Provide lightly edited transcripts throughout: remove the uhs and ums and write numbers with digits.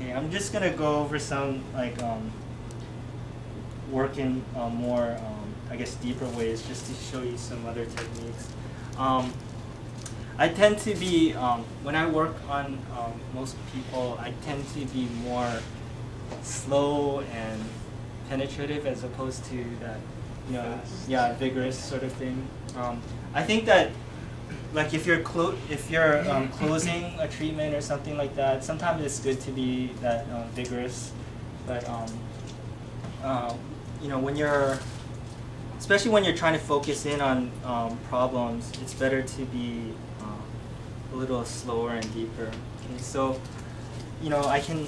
Okay, I'm just gonna go over some like work in more I guess deeper ways, just to show you some other techniques. I tend to be when I work on most people, I tend to be more slow and penetrative as opposed to that, you know, yeah, vigorous sort of thing. I think that like if you're closing a treatment or something like that, sometimes it's good to be that vigorous, but you know, when you're especially when you're trying to focus in on problems, it's better to be a little slower and deeper. Okay, so you know, I can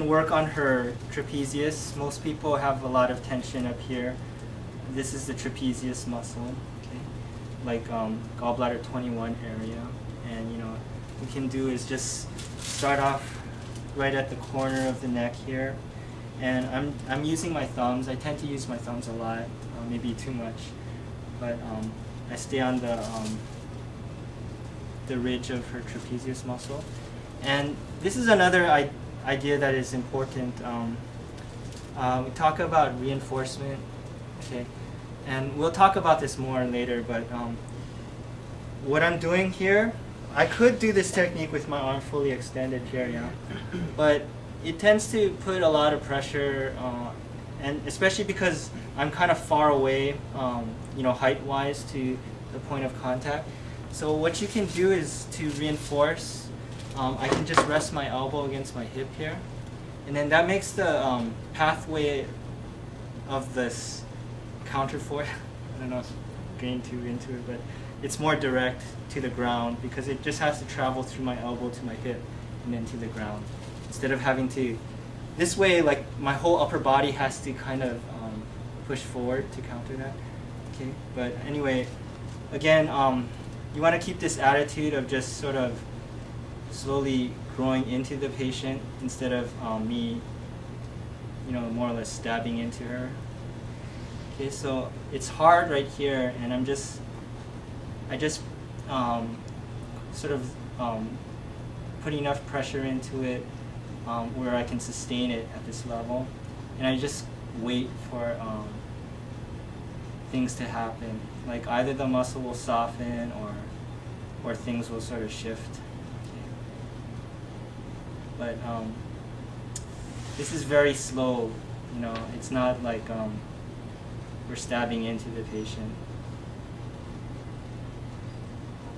work on her trapezius. Most people have a lot of tension up here. This is the trapezius muscle, okay, like gallbladder 21 area. And you know, what we can do is just start off right at the corner of the neck here. And I'm using my thumbs. I tend to use my thumbs a lot, maybe too much, but I stay on the ridge of her trapezius muscle. And this is another idea that is important. We talk about reinforcement, okay, and we'll talk about this more later. But what I'm doing here, I could do this technique with my arm fully extended here, yeah, but it tends to put a lot of pressure, and especially because I'm kind of far away, you know, height-wise to the point of contact. So what you can do is to reinforce. I can just rest my elbow against my hip here, and then that makes the pathway of this counter force. I don't know if I'm getting too into it, but it's more direct to the ground because it just has to travel through my elbow to my hip and then to the ground. Instead of having to, this way, like my whole upper body has to kind of push forward to counter that. Okay, but anyway, again, you want to keep this attitude of just sort of slowly growing into the patient instead of me, you know, more or less stabbing into her. Okay, so it's hard right here, and I just sort of put enough pressure into it where I can sustain it at this level, and I just wait for things to happen. Like either the muscle will soften or things will sort of shift. But this is very slow, you know, it's not like we're stabbing into the patient.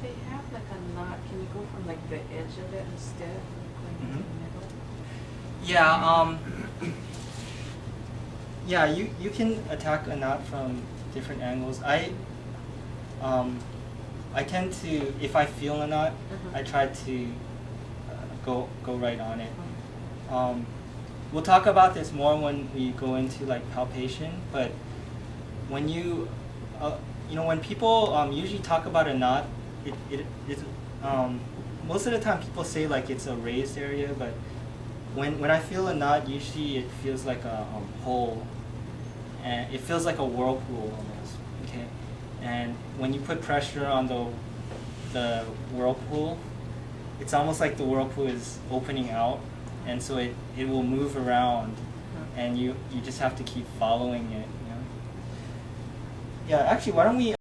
They have like a knot. Can you go from like the edge of it instead of going into the middle? Yeah, yeah, you can attack a knot from different angles. I tend to, if I feel a knot, I try to go right on it. We'll talk about this more when we go into like palpation, but when you know, when people usually talk about a knot, it's most of the time people say like it's a raised area, but when I feel a knot, usually it feels like a hole, and it feels like a whirlpool almost. Okay, and when you put pressure on the whirlpool, it's almost like the whirlpool is opening out, and so it will move around, and you just have to keep following it. You know? Yeah, actually, why don't we